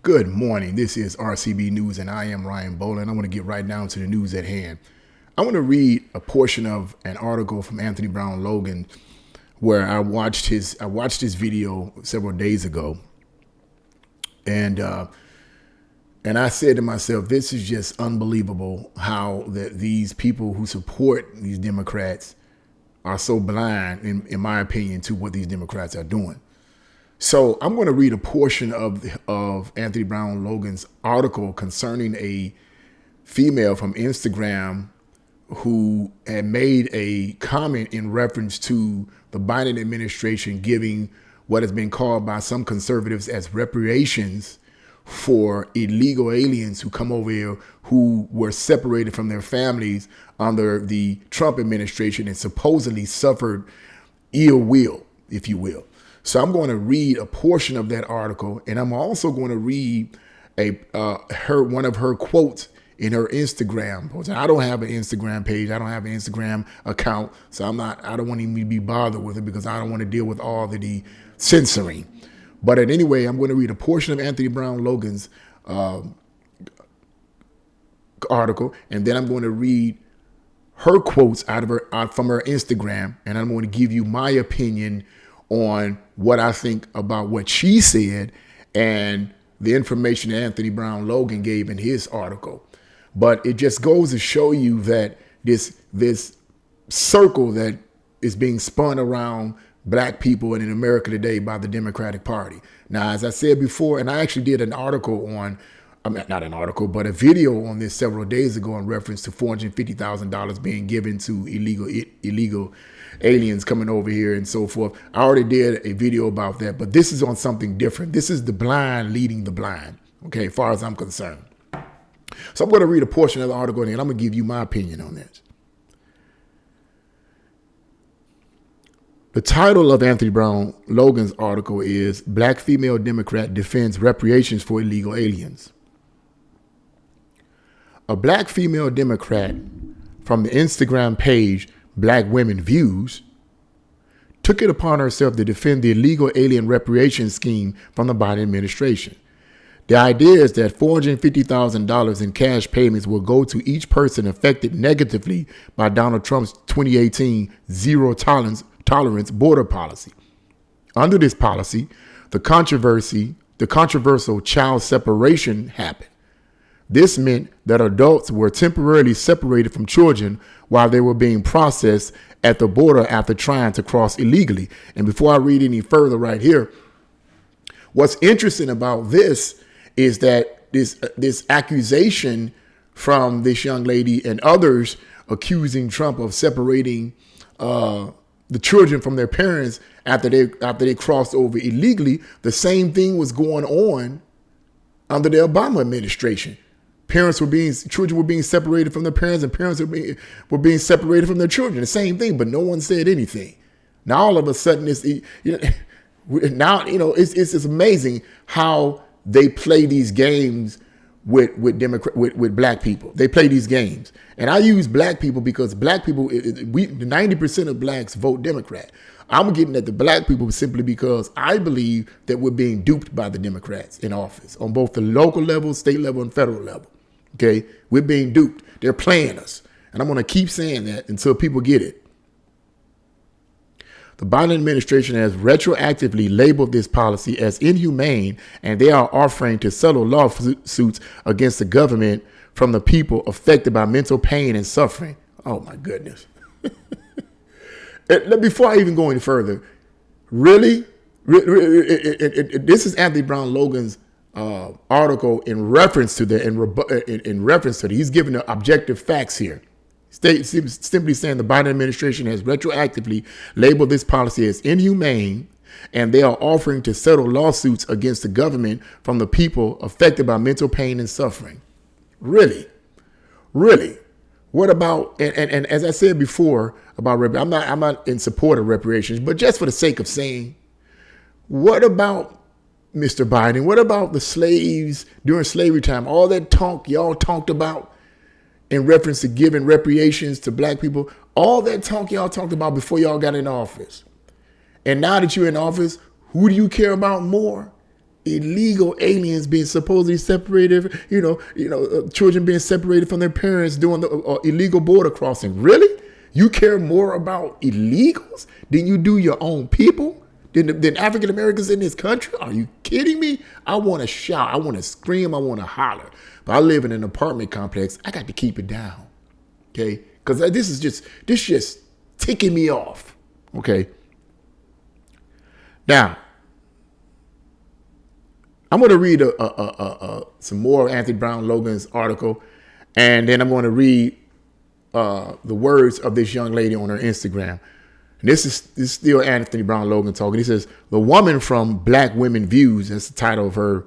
Good morning. This is RCB News, and I am Ryan Boland. I want to get right down to the news at hand. I want to read a portion of an article from Anthony Brown Logan, where I watched his video several days ago, and I said to myself, this is just unbelievable how these people who support these Democrats are so blind, in my opinion, to what these Democrats are doing. So I'm going to read a portion of Anthony Brown Logan's article concerning a female from Instagram who had made a comment in reference to the Biden administration giving what has been called by some conservatives as reparations for illegal aliens who come over here who were separated from their families under the Trump administration and supposedly suffered ill will, if you will. So I'm going to read a portion of that article, and I'm also going to read one of her quotes in her Instagram post. I don't have an Instagram page. I don't have an Instagram account, so I don't want to even be bothered with it because I don't want to deal with all of the censoring. But anyway, I'm going to read a portion of Anthony Brown Logan's article, and then I'm going to read her quotes from her Instagram, and I'm going to give you my opinion on what I think about what she said and the information that Anthony Brown Logan gave in his article. But it just goes to show you that this circle that is being spun around black people and in America today by the Democratic Party. Now, as I said before, and I actually did an article not an article, but a video on this several days ago in reference to $450,000 being given to illegal aliens coming over here and so forth. I already did a video about that, but this is on something different. This is the blind leading the blind, okay, as far as I'm concerned. So I'm going to read a portion of the article and I'm going to give you my opinion on this. The title of Anthony Brown Logan's article is Black Female Democrat Defends Reparations for Illegal Aliens. A black female Democrat from the Instagram page Black Women Views took it upon herself to defend the illegal alien reparation scheme from the Biden administration. The idea is that $450,000 in cash payments will go to each person affected negatively by Donald Trump's 2018 zero tolerance border policy. Under this policy, the controversial child separation happened. This meant that adults were temporarily separated from children while they were being processed at the border after trying to cross illegally. And before I read any further right here, what's interesting about this is that this accusation from this young lady and others accusing Trump of separating the children from their parents after they crossed over illegally, the same thing was going on under the Obama administration. Children were being separated from their parents, and parents were being separated from their children. The same thing, but no one said anything. Now all of a sudden, it's amazing how they play these games with black people. They play these games, and I use black people because black people, 90% of blacks vote Democrat. I'm getting at the black people simply because I believe that we're being duped by the Democrats in office on both the local level, state level, and federal level. Okay, we're being duped. They're playing us. And I'm going to keep saying that until people get it. The Biden administration has retroactively labeled this policy as inhumane, and they are offering to settle lawsuits against the government from the people affected by mental pain and suffering. Oh, my goodness. Before I even go any further, really? This is Anthony Brown Logan's article in reference to that. He's giving the objective facts here. Simply saying the Biden administration has retroactively labeled this policy as inhumane, and they are offering to settle lawsuits against the government from the people affected by mental pain and suffering. Really? What about, and as I said before about, I'm not in support of reparations, but just for the sake of saying, what about Mr. Biden? What about the slaves during slavery time? All that talk y'all talked about in reference to giving reparations to black people, all that talk y'all talked about before y'all got in office. And now that you're in office, who do you care about more? illegal aliens being supposedly separated, children being separated from their parents doing the illegal border crossing. Really? You care more about illegals than you do your own people? Than African Americans in this country? Are you kidding me? I want to shout. I want to scream. I want to holler. But I live in an apartment complex. I got to keep it down. Okay? Because this just ticking me off. Okay? Now, I'm going to read some more Anthony Brown Logan's article, and then I'm going to read the words of this young lady on her Instagram. And this is still Anthony Brown Logan talking. He says, "The woman from Black Women Views," that's the title of her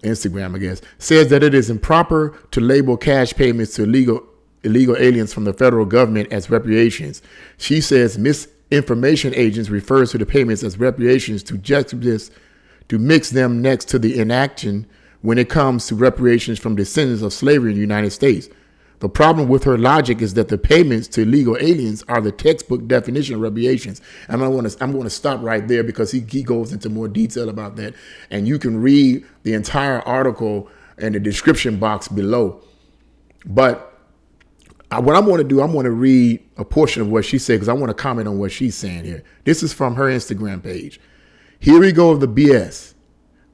Instagram, I guess, says that it is improper to label cash payments to illegal aliens from the federal government as reparations. She says misinformation agents refers to the payments as reparations to mix them next to the inaction when it comes to reparations from descendants of slavery in the United States. The problem with her logic is that the payments to illegal aliens are the textbook definition of reparations. And I'm going to stop right there because he goes into more detail about that. And you can read the entire article in the description box below. But what I'm going to do, I'm going to read a portion of what she said because I want to comment on what she's saying here. This is from her Instagram page. "Here we go with the BS.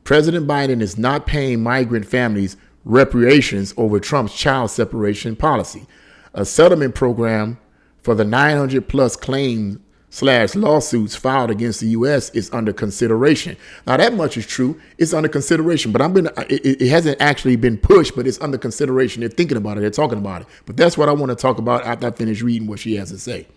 President Biden is not paying migrant families reparations over Trump's child separation policy. A settlement program for the 900 plus claims / lawsuits filed against the U.S. is under consideration." Now that much is true. It's under consideration, but it hasn't actually been pushed, but it's under consideration. They're thinking about it. They're talking about it. But that's what I want to talk about after I finish reading what she has to say.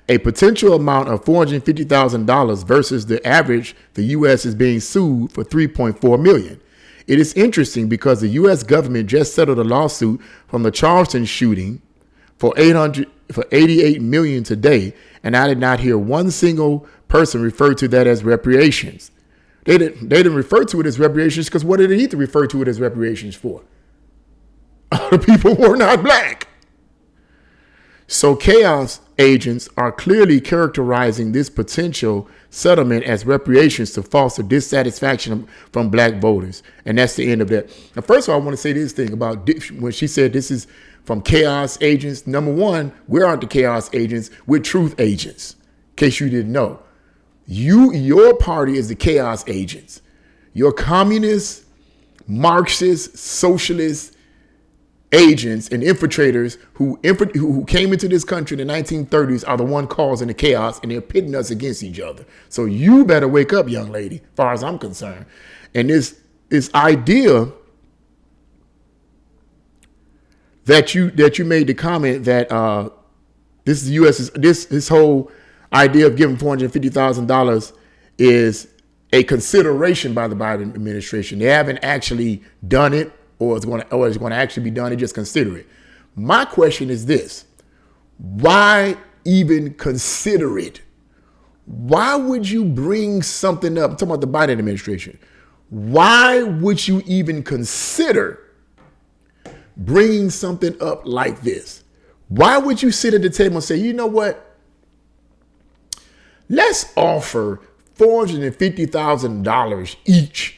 "A potential amount of $450,000 versus the average the U.S. is being sued for $3.4 million. It is interesting because the U.S. government just settled a lawsuit from the Charleston shooting for $88 million today, and I did not hear one single person refer to that as reparations. They didn't refer to it as reparations because what did they need to refer to it as reparations for? Other people were not black. So chaos agents are clearly characterizing this potential settlement as reparations to foster dissatisfaction from black voters. And that's the end of that. Now, first of all, I want to say this thing about when she said this is from chaos agents. Number one, we aren't the chaos agents. We're truth agents. In case you didn't know, your party is the chaos agents. Your communist, Marxist, socialist agents and infiltrators who came into this country in the 1930s are the one causing the chaos, and they're pitting us against each other. So you better wake up, young lady, as far as I'm concerned. And this idea that you made the comment that this is the U.S. this whole idea of giving $450,000 is a consideration by the Biden administration. They haven't actually done it. Or it's going to actually be done, and just consider it. My question is this: why even consider it? Why would you bring something up? I'm talking about the Biden administration. Why would you even consider bringing something up like this? Why would you sit at the table and say, you know what? Let's offer $450,000 each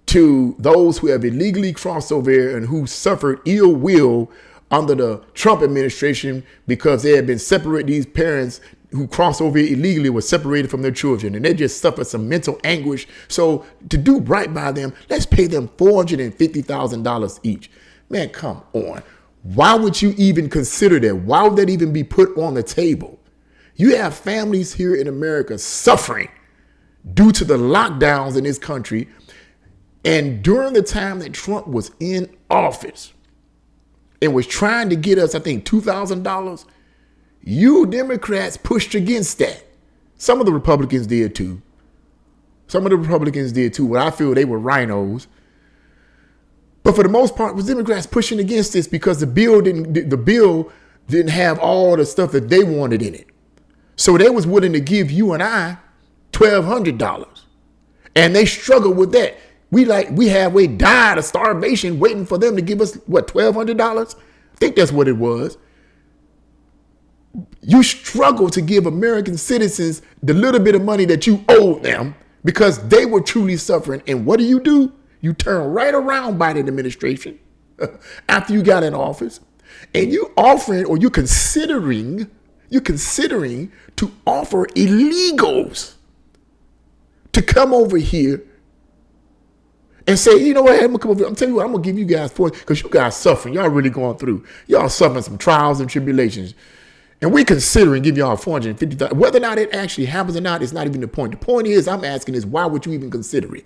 to those who have illegally crossed over here and who suffered ill will under the Trump administration because they had been separated. These parents who crossed over here illegally were separated from their children, and they just suffered some mental anguish. So to do right by them, let's pay them $450,000 each. Man, come on. Why would you even consider that? Why would that even be put on the table? You have families here in America suffering due to the lockdowns in this country. And during the time that Trump was in office and was trying to get us, I think, $2,000, you Democrats pushed against that. Some of the Republicans did too. What I feel they were rhinos. But for the most part, it was Democrats pushing against this because the bill didn't have all the stuff that they wanted in it. So they was willing to give you and I $1,200. And they struggled with that. We halfway died of starvation waiting for them to give us, what, $1,200? I think that's what it was. You struggle to give American citizens the little bit of money that you owed them because they were truly suffering. And what do? You turn right around, Biden administration, after you got in office, and you offering, or you're considering to offer illegals to come over here and say, you know what, I'm gonna come over here. I'm telling you what, I'm gonna give you guys for it, because you guys suffering. Y'all really going through. Y'all suffering some trials and tribulations. And we considering giving y'all $450,000. Whether or not it actually happens or not, it's not even the point. The point is, I'm asking is, why would you even consider it?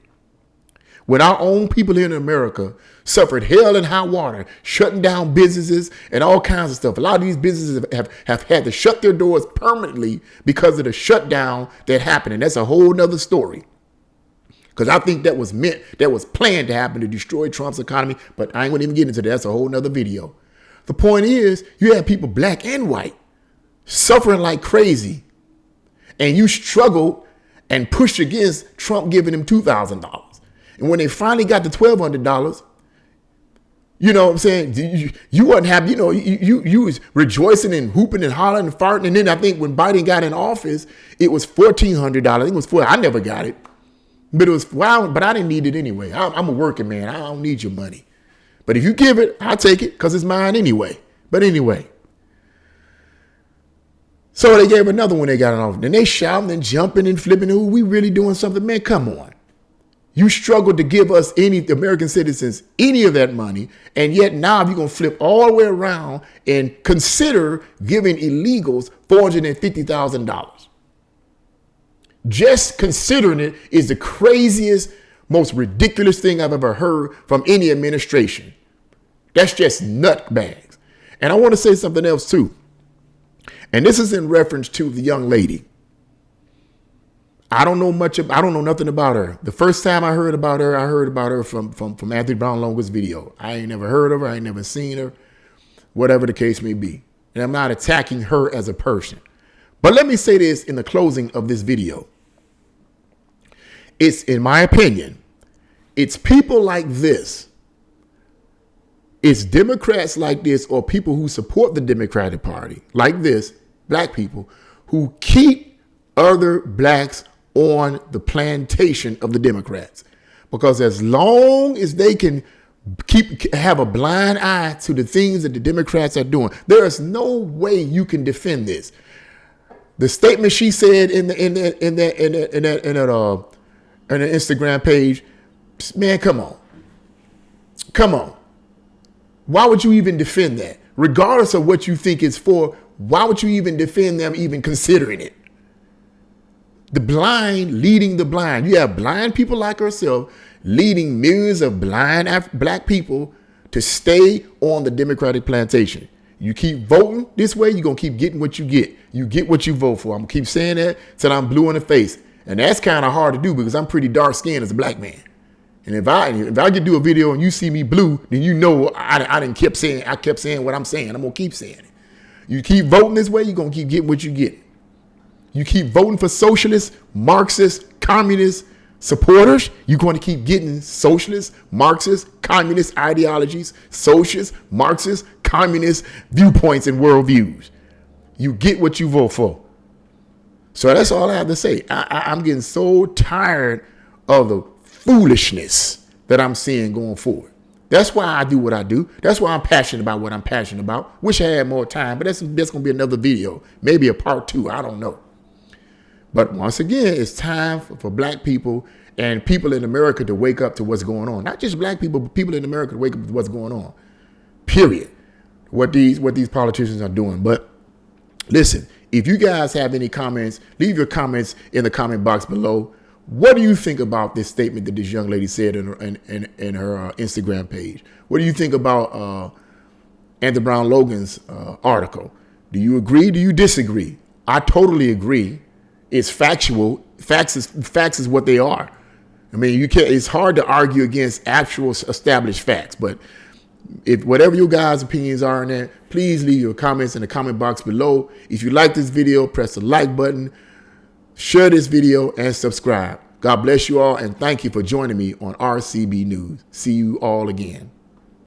When our own people here in America suffered hell and high water, shutting down businesses and all kinds of stuff. A lot of these businesses have had to shut their doors permanently because of the shutdown that happened. And that's a whole nother story. Because I think that was planned to happen to destroy Trump's economy. But I ain't going to even get into that. That's a whole nother video. The point is, you have people, black and white, suffering like crazy. And you struggled and pushed against Trump giving them $2,000. And when they finally got the $1,200, you know what I'm saying? You wasn't happy. You know, you was rejoicing and hooping and hollering and farting. And then I think when Biden got in office, it was $1,400. I think it was $400. I never got it. But it was, well, but I didn't need it anyway. I'm a working man. I don't need your money. But if you give it, I'll take it because it's mine anyway. But anyway. So they gave another one they got in office. And they shouting and jumping and flipping. Ooh, we really doing something. Man, come on. You struggled to give us, any American citizens, any of that money. And yet now you're going to flip all the way around and consider giving illegals $450,000. Just considering it is the craziest, most ridiculous thing I've ever heard from any administration. That's just nutbags. And I want to say something else too. And this is in reference to the young lady. I don't know nothing about her. The first time I heard about her from Anthony Brown Logan's video. I ain't never heard of her. I ain't never seen her, whatever the case may be. And I'm not attacking her as a person. But let me say this in the closing of this video. It's, in my opinion, it's people like this. It's Democrats like this, or people who support the Democratic Party like this, black people, who keep other blacks on the plantation of the Democrats. Because as long as they can have a blind eye to the things that the Democrats are doing, there is no way you can defend this. The statement she said in the Instagram page, man, come on. Why would you even defend that? Regardless of what you think it's for, why would you even defend them even considering it? The blind leading the blind. You have blind people like herself leading millions of blind black people to stay on the Democratic plantation. You keep voting this way, you're going to keep getting what you get. You get what you vote for. I'm going to keep saying that till I'm blue in the face. And that's kind of hard to do because I'm pretty dark skinned as a black man. And if I could do a video and you see me blue, then you know I kept saying what I'm saying. I'm going to keep saying it. You keep voting this way, you're going to keep getting what you get. You keep voting for socialist, Marxist, communist supporters, you're going to keep getting socialist, Marxist, communist ideologies, socialist, Marxist, communist viewpoints and worldviews. You get what you vote for. So that's all I have to say. I'm getting so tired of the foolishness that I'm seeing going forward. That's why I do what I do. That's why I'm passionate about what I'm passionate about. Wish I had more time, but that's going to be another video. Maybe a part 2. I don't know. But once again, it's time for black people and people in America to wake up to what's going on. Not just black people, but people in America to wake up to what's going on. Period. What these politicians are doing. But listen, if you guys have any comments, leave your comments in the comment box below. What do you think about this statement that this young lady said in her Instagram page? What do you think about Anthony Brown Logan's article? Do you agree? Do you disagree? I totally agree. It's factual. Facts is what they are. I mean, you can't. It's hard to argue against actual established facts. But if whatever your guys' opinions are on that, please leave your comments in the comment box below. If you like this video, press the like button, share this video, and subscribe. God bless you all, and thank you for joining me on RCB News. See you all again.